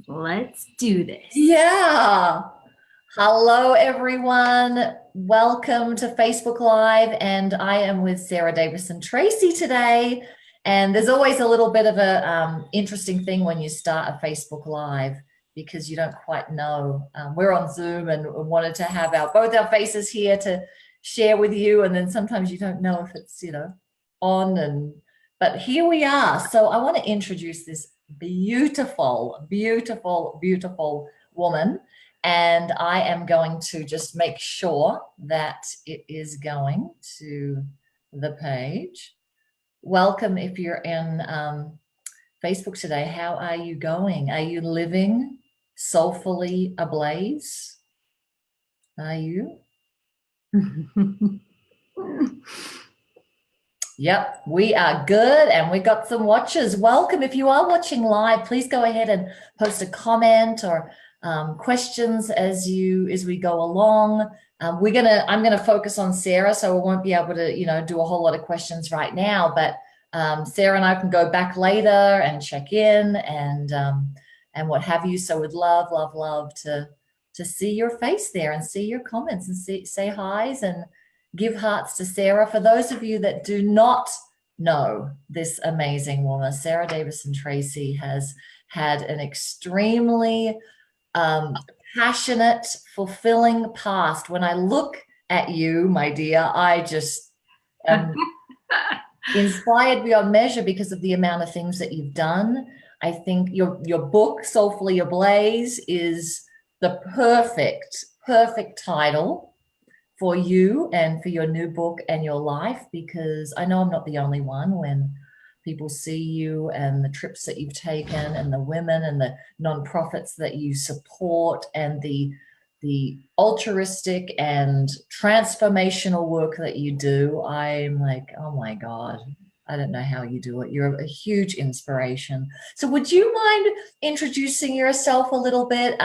Let's do this. Yeah. Hello, everyone. Welcome to Facebook Live. And I am with Sarah Davison Tracy today. And there's always a little bit of a interesting thing when you start a Facebook Live because you don't quite know. We're on Zoom and wanted to have both our faces here to share with you. And then sometimes you don't know if it's, on but here we are. So I want to introduce this beautiful, beautiful, beautiful woman. And I am going to just make sure that it is going to the page. Welcome if you're in Facebook today. How are you going? Are you living soulfully ablaze? Are you? Yep, we are good and we got some watchers. Welcome. If you are watching live, please go ahead and post a comment or questions as we go along. I'm gonna focus on Sarah, so we won't be able to do a whole lot of questions right now. But Sarah and I can go back later and check in and what have you. So we'd love, love, love to see your face there and see your comments and say hi's and give hearts to Sarah. For those of you that do not know this amazing woman, Sarah Davison Tracy has had an extremely passionate, fulfilling past. When I look at you, my dear, I just am inspired beyond measure because of the amount of things that you've done. I think your book, Soulfully Ablaze, is the perfect title for you and for your new book and your life, because I know I'm not the only one. When people see you and the trips that you've taken and the women and the nonprofits that you support and the altruistic and transformational work that you do, I'm like, oh my God, I don't know how you do it. You're a huge inspiration. So would you mind introducing yourself a little bit?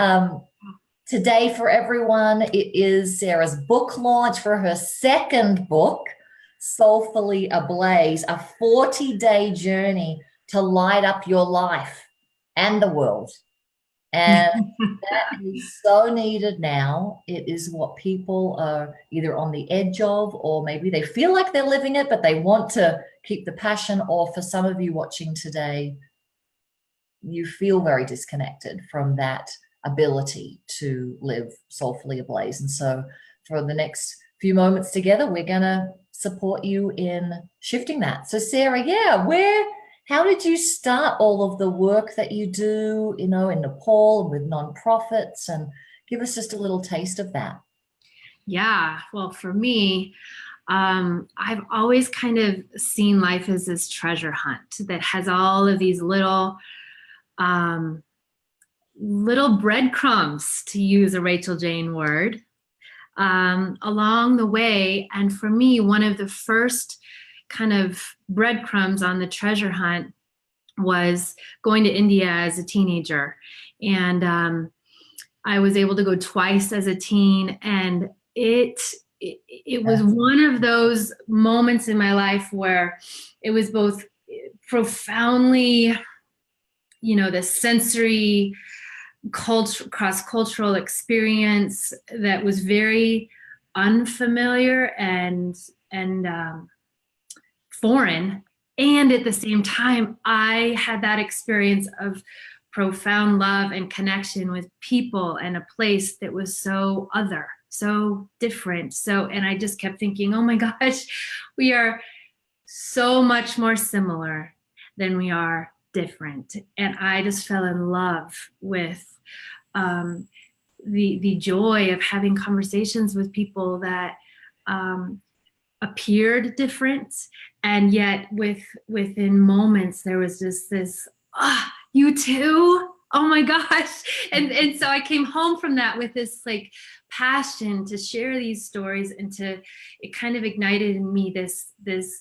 Today, for everyone, it is Sarah's book launch for her second book, Soulfully Ablaze, a 40-day journey to light up your life and the world. And that is so needed now. It is what people are either on the edge of, or maybe they feel like they're living it, but they want to keep the passion. Or for some of you watching today, you feel very disconnected from that ability to live soulfully ablaze. And so for the next few moments together, we're going to support you in shifting that. So Sarah, how did you start all of the work that you do, in Nepal and with nonprofits, and give us just a little taste of that? Yeah, well, for me, I've always kind of seen life as this treasure hunt that has all of these little breadcrumbs, to use a Rachael Jayne word, along the way. And for me, one of the first kind of breadcrumbs on the treasure hunt was going to India as a teenager. And I was able to go twice as a teen. And it was one of those moments in my life where it was both profoundly, the sensory cross-cultural experience that was very unfamiliar and foreign, and at the same time I had that experience of profound love and connection with people and a place that was so other, so different. And I just kept thinking, oh my gosh, we are so much more similar than we are different. And I just fell in love with the joy of having conversations with people that appeared different, and yet within moments there was just this, you too, oh my gosh. And so I came home from that with this like passion to share these stories, and it kind of ignited in me this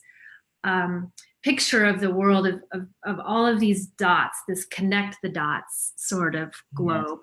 picture of the world of all of these dots, this connect the dots sort of globe.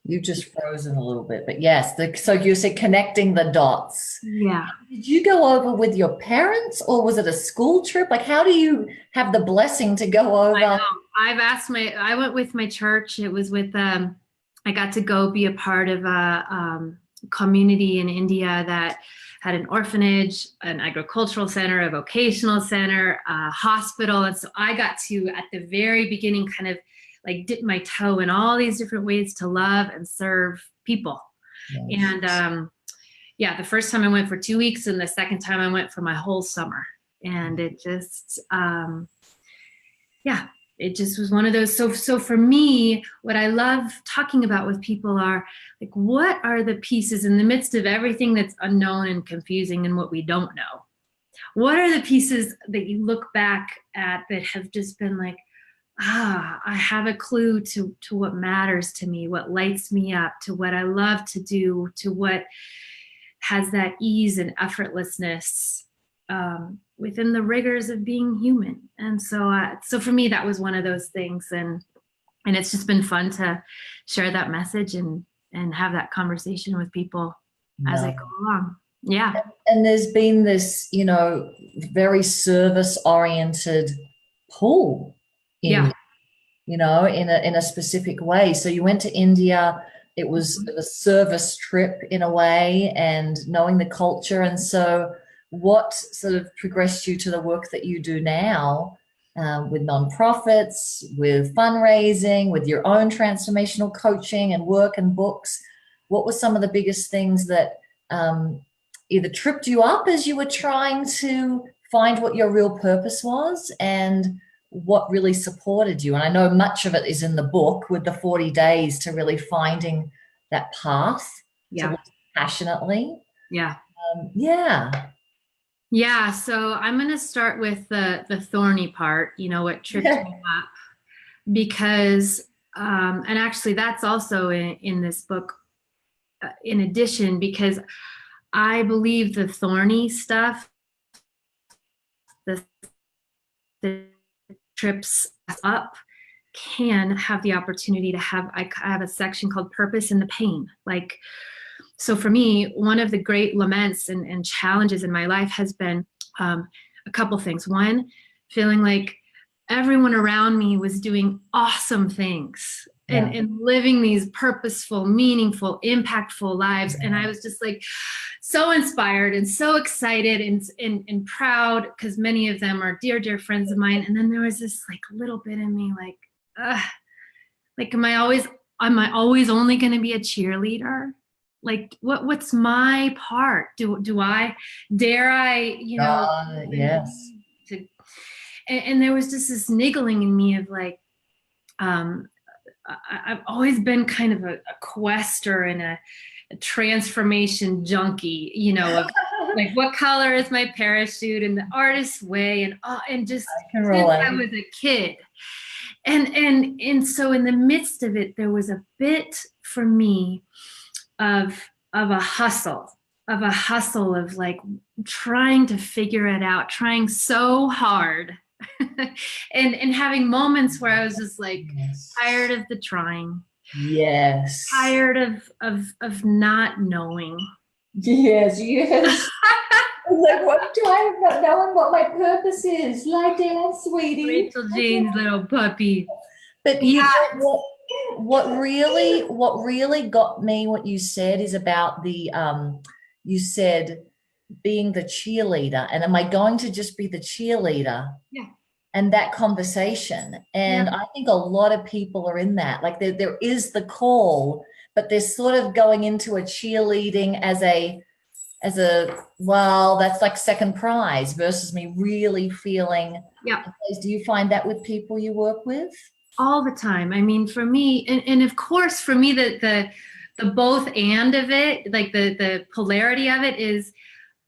You just frozen a little bit, but yes. So you said connecting the dots. Yeah. Did you go over with your parents, or was it a school trip? Like, how do you have the blessing to go I over? know. I went with my church. It was with, I got to go be a part of a community in India that had an orphanage, an agricultural center, a vocational center, a hospital. And so I got to, at the very beginning, kind of like dip my toe in all these different ways to love and serve people. Yes. And yeah, the first time I went for 2 weeks, and the second time I went for my whole summer. And it just, yeah, it just was one of those. So for me, what I love talking about with people are like, what are the pieces in the midst of everything that's unknown and confusing and what we don't know? What are the pieces that you look back at that have just been like, I have a clue to what matters to me, what lights me up, to what I love to do, to what has that ease and effortlessness within the rigors of being human. And so for me, that was one of those things. And it's just been fun to share that message and have that conversation with people as I No. go along. Yeah. And there's been this, very service oriented pull in, Yeah. in a specific way. So you went to India. It was a service trip in a way, and knowing the culture. And so what sort of progressed you to the work that you do now, with nonprofits, with fundraising, with your own transformational coaching and work and books? What were some of the biggest things that either tripped you up as you were trying to find what your real purpose was, and what really supported you? And I know much of it is in the book with the 40 days to really finding that path to Yeah. work passionately. Yeah. Yeah. Yeah. So I'm going to start with the thorny part, what tripped me up, because, and actually that's also in this book, in addition, because I believe the thorny stuff, the trips up, can have the opportunity to have, I have a section called Purpose in the Pain. Like, so for me, one of the great laments and challenges in my life has been a couple things. One, feeling like everyone around me was doing awesome things and living these purposeful, meaningful, impactful lives. And I was just like so inspired and so excited and proud, because many of them are dear, dear friends of mine. And then there was this like little bit in me like, am I always only going to be a cheerleader? Like, what's my part? Do I, dare I, Yes. And there was just this niggling in me of like, I've always been kind of a quester and a transformation junkie, of like, what color is my parachute, and the artist's way, and just since I was a kid. And so in the midst of it, there was a bit for me of a hustle of like trying to figure it out, trying so hard, and having moments where I was just like tired of the trying. Yes. Tired of not knowing. Yes. Like, what tired of not knowing what my purpose is. Lie down, sweetie. Rachael Jayne's little puppy. But what really got me, what you said, is about the you said being the cheerleader, and am I going to just be the cheerleader? Yeah. And that conversation. And I think a lot of people are in that. Like, there is the call, but they're sort of going into a cheerleading as a well, that's like second prize, versus me really feeling. Do you find that with people you work with? All the time. I mean, for me, and of course, for me, the both and of it, like the polarity of it is,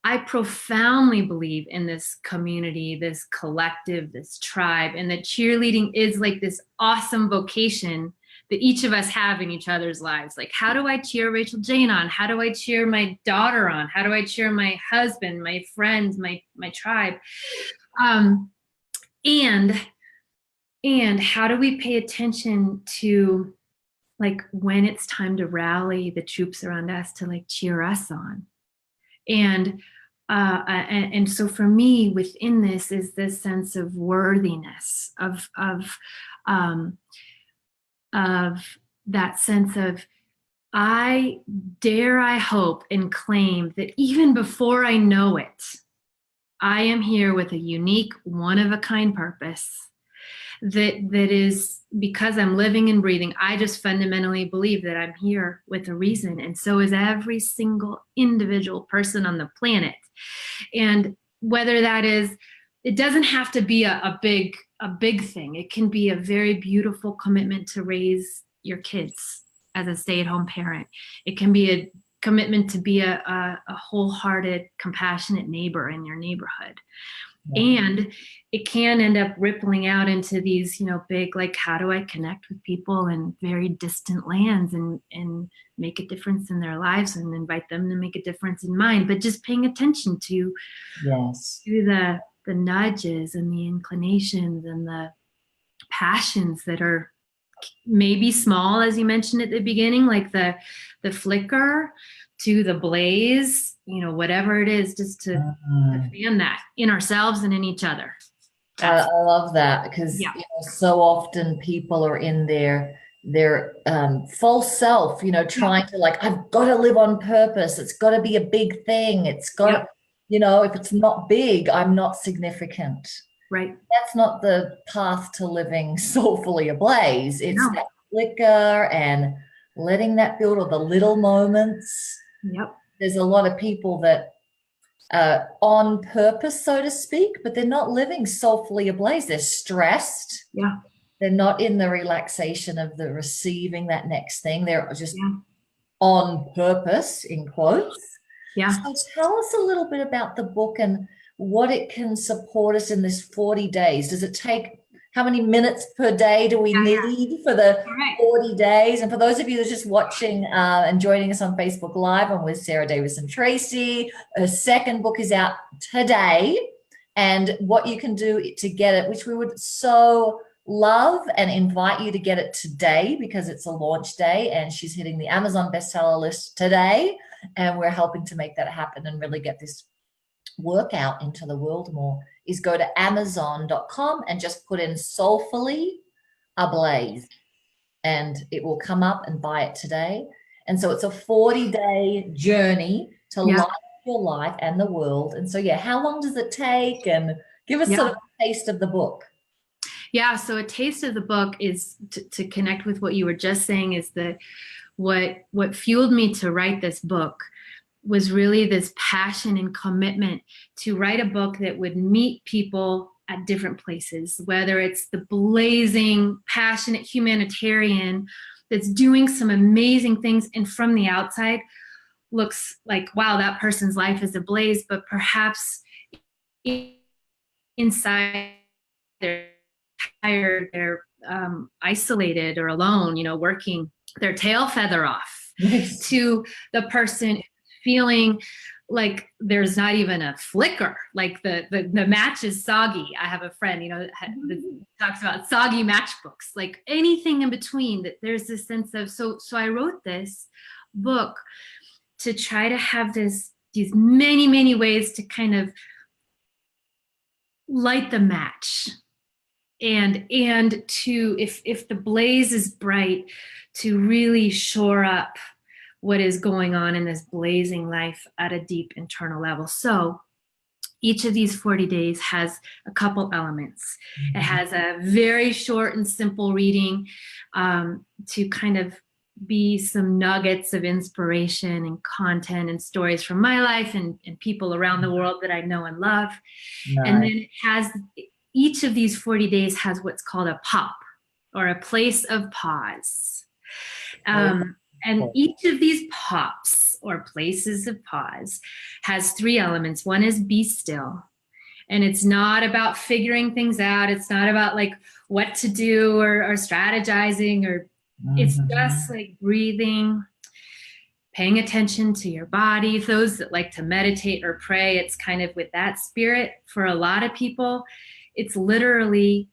I profoundly believe in this community, this collective, this tribe, and that cheerleading is like this awesome vocation that each of us have in each other's lives. Like, how do I cheer Rachael Jayne on? How do I cheer my daughter on? How do I cheer my husband, my friends, my tribe? And how do we pay attention to like when it's time to rally the troops around us to like cheer us on. And so for me within this is this sense of worthiness um, of that sense of I hope and claim that even before I know it, I am here with a unique, one of a kind purpose that is because I'm living and breathing. I just fundamentally believe that I'm here with a reason. And so is every single individual person on the planet. And whether that is, it doesn't have to be a big thing. It can be a very beautiful commitment to raise your kids as a stay-at-home parent. It can be a commitment to be a wholehearted, compassionate neighbor in your neighborhood. Yeah. And it can end up rippling out into these, big, like, how do I connect with people in very distant lands and make a difference in their lives and invite them to make a difference in mine, but just paying attention to, to the nudges and the inclinations and the passions that are maybe small, as you mentioned at the beginning, like the flicker to the blaze, whatever it is, just to fan that in ourselves and in each other. I love that because so often people are in their false self, trying to like, I've got to live on purpose. It's got to be a big thing. It's got to, if it's not big, I'm not significant. Right. That's not the path to living soulfully ablaze. It's that flicker and letting that build, or the little moments. Yep. There's a lot of people that on purpose, so to speak, but they're not living soulfully ablaze. They're stressed. Yeah. They're not in the relaxation of the receiving that next thing. They're just on purpose, in quotes. Yeah. So tell us a little bit about the book and what it can support us in this 40 days. Does it take, how many minutes per day do we need for the 40 days? And for those of you that's just watching and joining us on Facebook Live, I'm with Sarah Davison Tracy. Her second book is out today, and what you can do to get it, which we would so love and invite you to get it today because it's a launch day and she's hitting the Amazon bestseller list today. And we're helping to make that happen and really get this work out into the world more, is go to Amazon.com and just put in Soulfully Ablaze and it will come up, and buy it today. And so it's a 40-day journey to light your life and the world. And so, how long does it take? And give us sort of a taste of the book. Yeah, so a taste of the book is to connect with what you were just saying, is that what fueled me to write this book was really this passion and commitment to write a book that would meet people at different places, whether it's the blazing, passionate humanitarian that's doing some amazing things and from the outside looks like, wow, that person's life is ablaze, but perhaps inside they're tired, they're isolated or alone, working their tail feather off, to the person feeling like there's not even a flicker, like the match is soggy. I have a friend, that talks about soggy matchbooks, like anything in between, that there's this sense of, so I wrote this book to try to have these many, many ways to kind of light the match. And to, if the blaze is bright, to really shore up what is going on in this blazing life at a deep internal level. So each of these 40 days has a couple elements. It has a very short and simple reading to kind of be some nuggets of inspiration and content and stories from my life and people around the world that I know and love. Nice. And then it has, each of these 40 days has what's called a pop, or a place of pause. And each of these pops, or places of pause, has three elements. One is be still. And it's not about figuring things out. It's not about like what to do or strategizing, or it's just like breathing, paying attention to your body. Those that like to meditate or pray, it's kind of with that spirit. For a lot of people, it's literally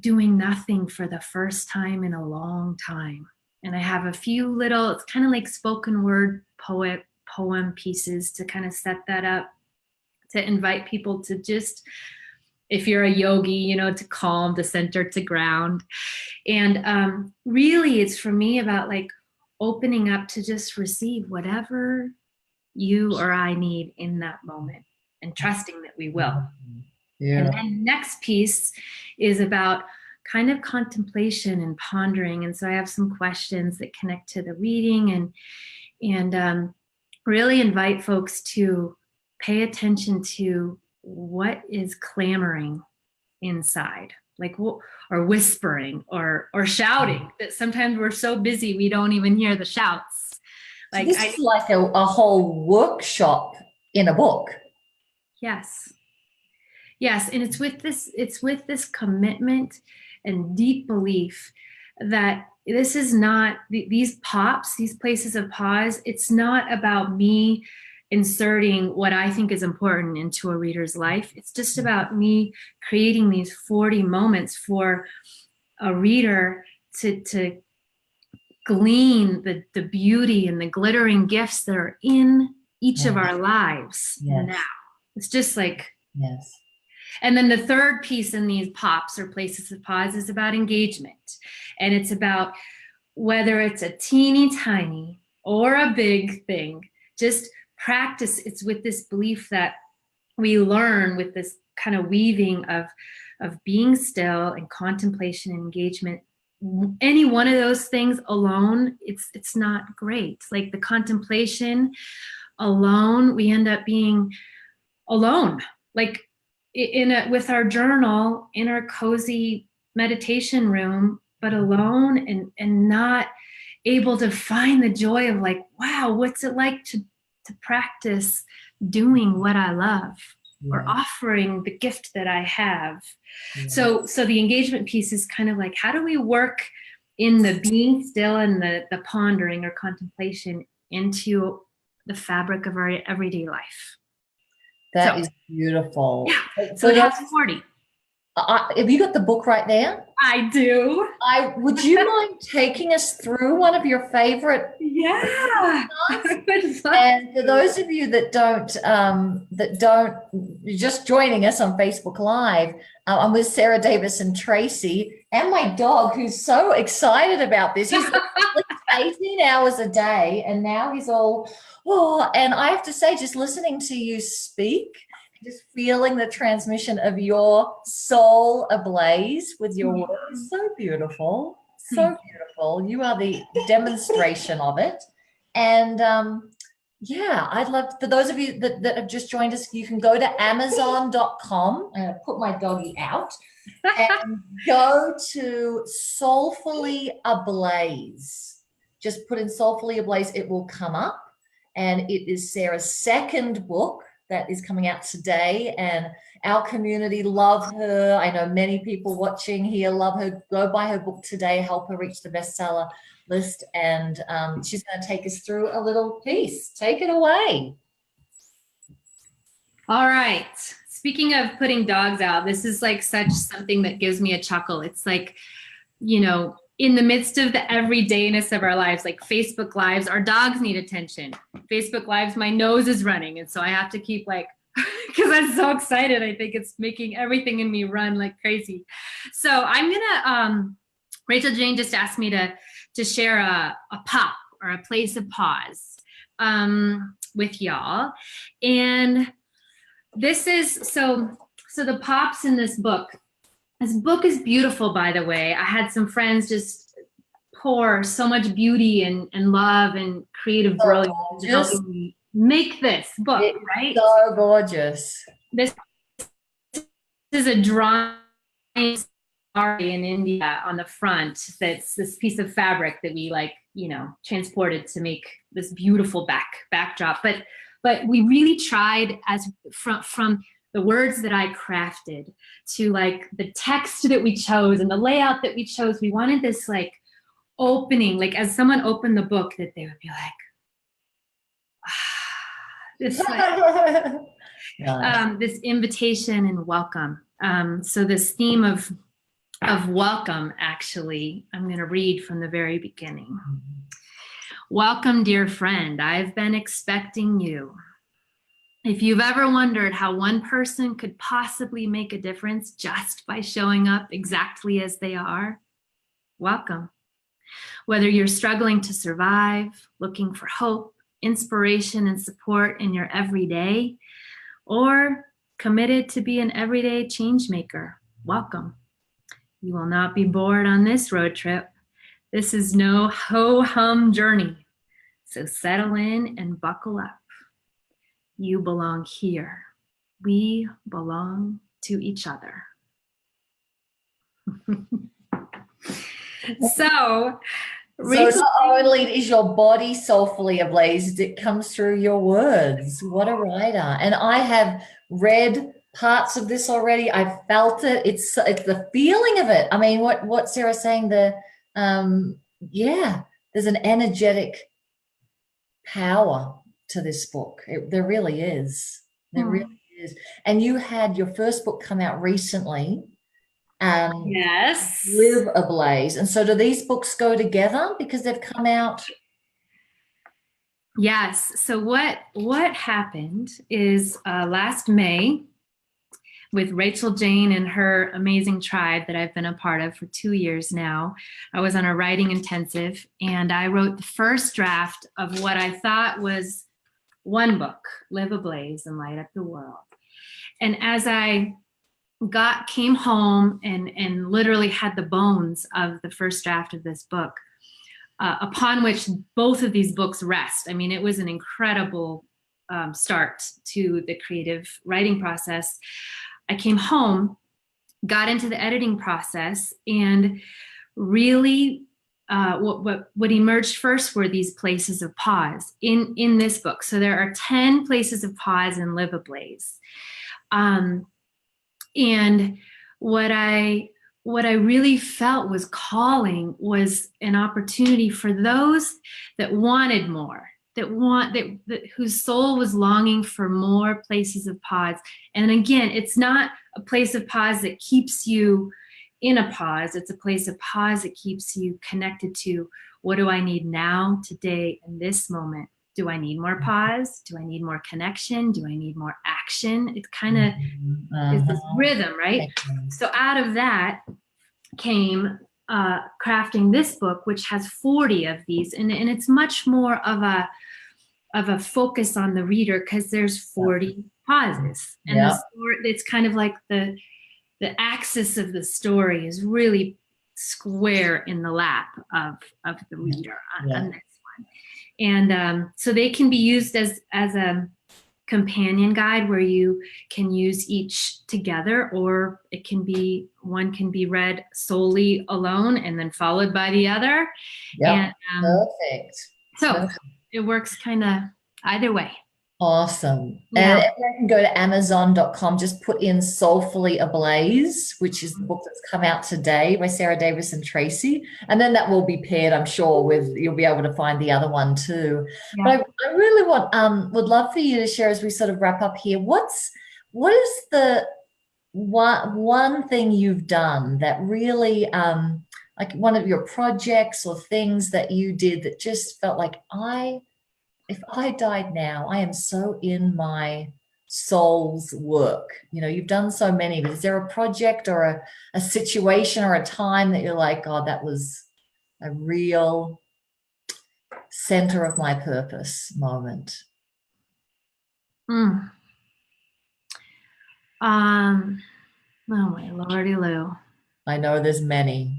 doing nothing for the first time in a long time. And I have a few little, it's kind of like spoken word poem pieces to kind of set that up, to invite people to just, if you're a yogi, you know, to calm, to center, to ground. And really, it's for me about like opening up to just receive whatever you or I need in that moment, and trusting that we will. Yeah. And then next piece is about kind of contemplation and pondering. And so I have some questions that connect to the reading, and really invite folks to pay attention to what is clamoring inside, like, or whispering or shouting, that sometimes we're so busy we don't even hear the shouts. Like, so this is like a whole workshop in a book. Yes. Yes, and it's with this commitment and deep belief that this is not, these pops, these places of pause, it's not about me inserting what I think is important into a reader's life. It's just about me creating these 40 moments for a reader to glean the beauty and the glittering gifts that are in each of our lives now. It's just like, yes. And then the third piece in these pops or places of pause is about engagement. And it's about whether it's a teeny tiny or a big thing, just practice. It's with this belief that we learn with this kind of weaving of being still and contemplation and engagement. Any one of those things alone, it's not great. Like the contemplation alone, we end up being alone. Like with our journal in our cozy meditation room, but alone and not able to find the joy of like, wow, what's it like to practice doing what I love, or offering the gift that I have. So the engagement piece is kind of like, how do we work in the being still and the pondering or contemplation into the fabric of our everyday life? That is beautiful. Yeah. So that's 40. Have you got the book right there? I do. Would you mind taking us through one of your favorite? Yeah. And for those of you that you're just joining us on Facebook Live, I'm with Sarah Davison Tracy and my dog, who's so excited about this. He's 18 hours a day, and now he's all, and I have to say, just listening to you speak, just feeling the transmission of your soul ablaze with your words. So beautiful. So beautiful. You are the demonstration of it. And I'd love, for those of you that have just joined us, you can go to Amazon.com. I'm going to put my doggy out and go to Soulfully Ablaze. Just put in Soulfully Ablaze, it will come up. And it is Sarah's second book that is coming out today, and our community love her. I know many people watching here love her. Go buy her book today, help her reach the bestseller list, and she's going to take us through a little piece. Take it away. All right. Speaking of putting dogs out, this is like such something that gives me a chuckle. It's like, you know, in the midst of the everydayness of our lives, like Facebook Lives, our dogs need attention. Facebook Lives, my nose is running. And so I have to keep like, because I'm so excited. I think it's making everything in me run like crazy. So I'm going to, Rachael Jayne just asked me to share a pop or a place of pause with y'all. And this is, so the pops in this book, this book is beautiful, by the way. I had some friends just pour so much beauty and love and creative brilliance into helping me make this book, right? So gorgeous. This is a drawing in India on the front. That's this piece of fabric that we transported to make this beautiful backdrop. But we really tried, as from the words that I crafted to like the text that we chose and the layout that we chose, we wanted this like opening, like as someone opened the book, that they would be like, this invitation and welcome. So this theme of of welcome, actually. I'm going to read from the very beginning. Welcome, dear friend. I've been expecting you. If you've ever wondered how one person could possibly make a difference just by showing up exactly as they are, welcome. Whether you're struggling to survive, looking for hope, inspiration, and support in your everyday, or committed to be an everyday change maker, welcome. You will not be bored on this road trip. This is no ho-hum journey. So settle in and buckle up. You belong here. We belong to each other. So not only is your body soulfully ablaze, it comes through your words. What a writer. And I have read parts of this already. I felt it. It's the feeling of it. I mean, what Sarah's saying, there's an energetic power to this book. There really is. There really is. And you had your first book come out recently. Yes. Live Ablaze. And so do these books go together because they've come out? Yes. So what happened is last May, with Rachael Jayne and her amazing tribe that I've been a part of for 2 years now, I was on a writing intensive, and I wrote the first draft of what I thought was one book, Live Ablaze and Light Up the World. And as I came home and literally had the bones of the first draft of this book, upon which both of these books rest. I mean, it was an incredible start to the creative writing process. I came home, got into the editing process, and really what emerged first were these places of pause in this book. So there are 10 places of pause in Live Ablaze. And what I really felt was calling was an opportunity for those that wanted more, that whose soul was longing for more places of pause. And again, it's not a place of pause that keeps you in a pause. It's a place of pause that keeps you connected to, what do I need now, today, in this moment? Do I need more pause? Do I need more connection? Do I need more action? It kind of is this rhythm, right? So out of that came crafting this book, which has 40 of these, and it's much more of a focus on the reader because there's 40 pauses, and the story, it's kind of like the axis of the story is really square in the lap of the reader on this one, and so they can be used as a companion guide where you can use each together, or one can be read solely alone and then followed by the other. Yeah, perfect. So perfect. It works kind of either way. Awesome. Yeah. And everyone can go to Amazon.com, just put in Soulfully Ablaze, which is the book that's come out today by Sarah Davison Tracy. And then that will be paired, I'm sure, with, you'll be able to find the other one too. Yeah. But I really would love for you to share, as we sort of wrap up here, what is the one thing you've done that really, like one of your projects or things that you did that just felt like, if I died now, I am so in my soul's work. You know, you've done so many, but is there a project or a situation or a time that you're like, God, that was a real center of my purpose moment? Oh my lordy Lou. I know there's many.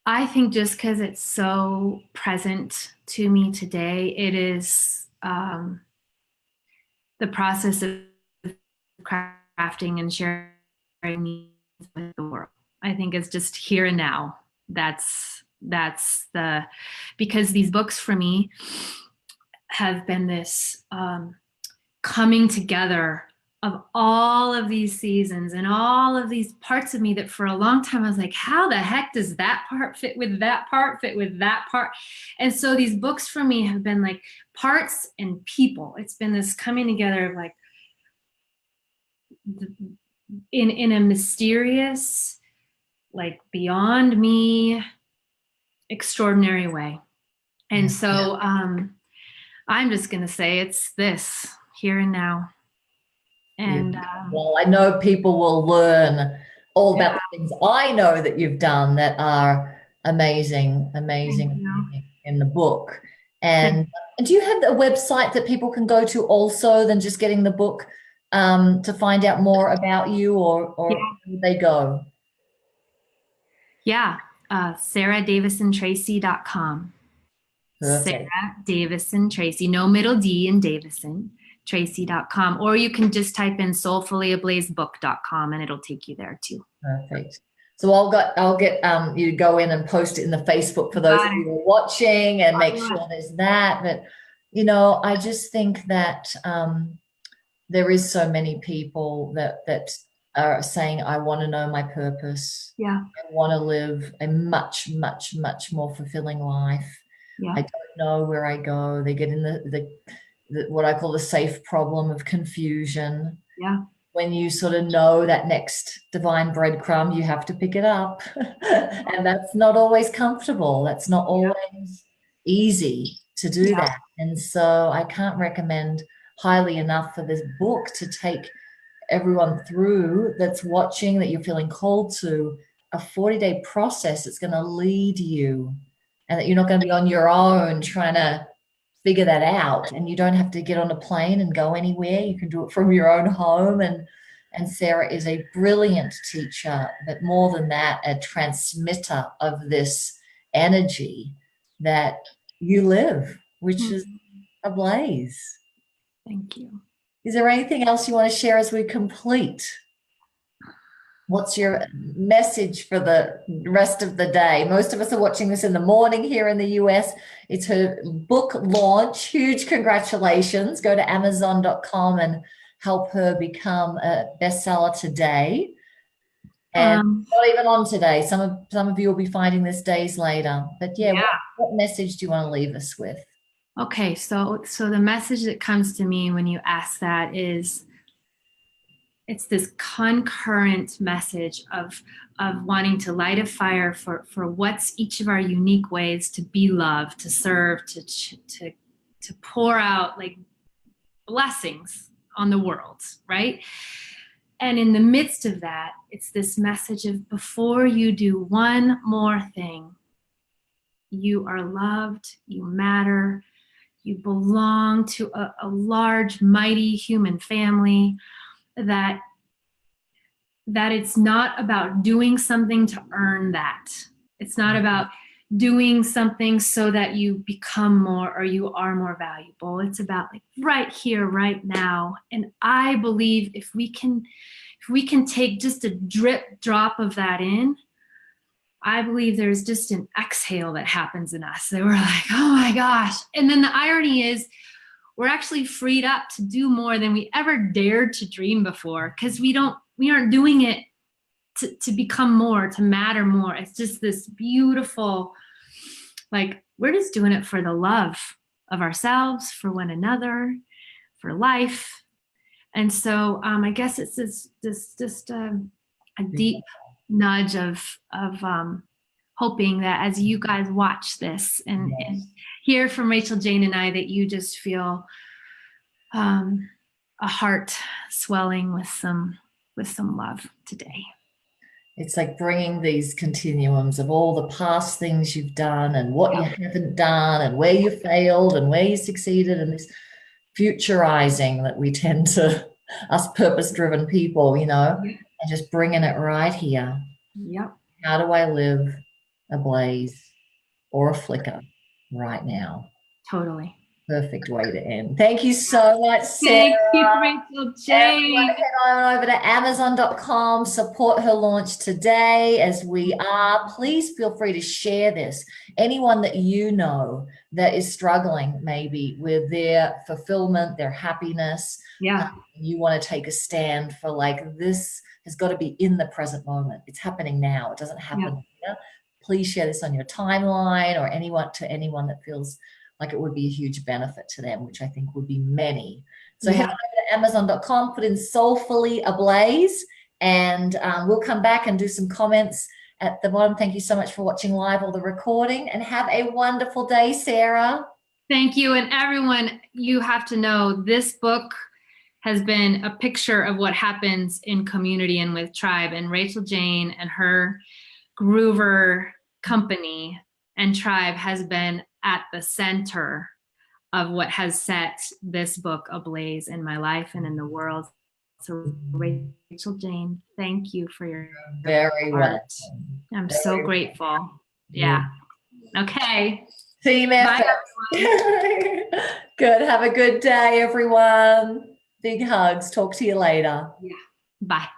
I think just because it's so present to me today, it is the process of crafting and sharing with the world. I think it's just here and now. Because these books for me have been this coming together of all of these seasons and all of these parts of me that for a long time I was like, how the heck does that part fit with that part, fit with that part? And so these books for me have been like parts and people. It's been this coming together of like in a mysterious, like beyond me, extraordinary way. And so I'm just going to say it's this here and now. And well, I know people will learn all about the things I know that you've done that are amazing, amazing in the book. And do you have a website that people can go to also than just getting the book to find out more about you, or where do they go? Yeah, SarahDavisonTracy.com. Perfect. Sarah Davison Tracy, no middle D in Davison, Tracy.com. Or you can just type in soulfullyablaze.book.com and it'll take you there too. Perfect. So I'll get you to go in and post it in the Facebook for those of you who are watching, and make sure there's that. But I just think that there is so many people that are saying, I want to know my purpose. Yeah. I want to live a much, much, much more fulfilling life. Yeah. I don't know where I go. They get in the what I call the safe problem of confusion. Yeah. When you sort of know that next divine breadcrumb, you have to pick it up. And that's not always comfortable. That's not always easy to do that. And so I can't recommend highly enough for this book to take everyone through that's watching, that you're feeling called to, a 40-day process that's going to lead you, and that you're not going to be on your own trying to figure that out, and you don't have to get on a plane and go anywhere. You can do it from your own home. And Sarah is a brilliant teacher, but more than that, a transmitter of this energy that you live, which is ablaze. Thank you. Is there anything else you want to share as we complete? What's your message for the rest of the day? Most of us are watching this in the morning here in the US. It's her book launch. Huge congratulations. Go to Amazon.com and help her become a bestseller today. And not even on today. Some of you will be finding this days later. But what message do you want to leave us with? Okay, so the message that comes to me when you ask that is, it's this concurrent message of wanting to light a fire for what's each of our unique ways to be loved, to serve, to pour out like blessings on the world, right? And in the midst of that, it's this message of, before you do one more thing, you are loved, you matter, you belong to a large, mighty human family, that it's not about doing something to earn that. It's not about doing something so that you become more or you are more valuable. It's about like right here, right now. And I believe if we can take just a drop of that in, I believe there's just an exhale that happens in us. That we're like, oh my gosh. And then the irony is, we're actually freed up to do more than we ever dared to dream before, because we aren't doing it to become more, to matter more. It's just this beautiful, like, we're just doing it for the love of ourselves, for one another, for life. And so I guess it's just a deep nudge of hoping that as you guys watch this and hear from Rachael Jayne and I, that you just feel a heart swelling with some love today. It's like bringing these continuums of all the past things you've done and what you haven't done and where you failed and where you succeeded, and this futurizing that we tend to, us purpose-driven people, and just bringing it right here. Yep. How do I live a blaze or a flicker right now? Totally. Perfect way to end. Thank you so much, Sarah. Thank you, Rachael Jayne. Head on over to Amazon.com, support her launch today as we are. Please feel free to share this. Anyone that you know that is struggling maybe with their fulfillment, their happiness. You want to take a stand for, like, this has got to be in the present moment. It's happening now. It doesn't happen later. Please share this on your timeline, or anyone that feels like it would be a huge benefit to them, which I think would be many. So head on over to Amazon.com, put in Soulfully Ablaze, and we'll come back and do some comments at the bottom. Thank you so much for watching live or the recording, and have a wonderful day, Sarah. Thank you. And everyone, you have to know this book has been a picture of what happens in community and with tribe. And Rachael Jayne and her Groover company and tribe has been at the center of what has set this book ablaze in my life and in the world. So Rachael Jayne, thank you for your Very heart. welcome. I'm so grateful. Yeah. Okay. Team effort. Good. Have a good day, everyone. Big hugs. Talk to you later. Yeah. Bye.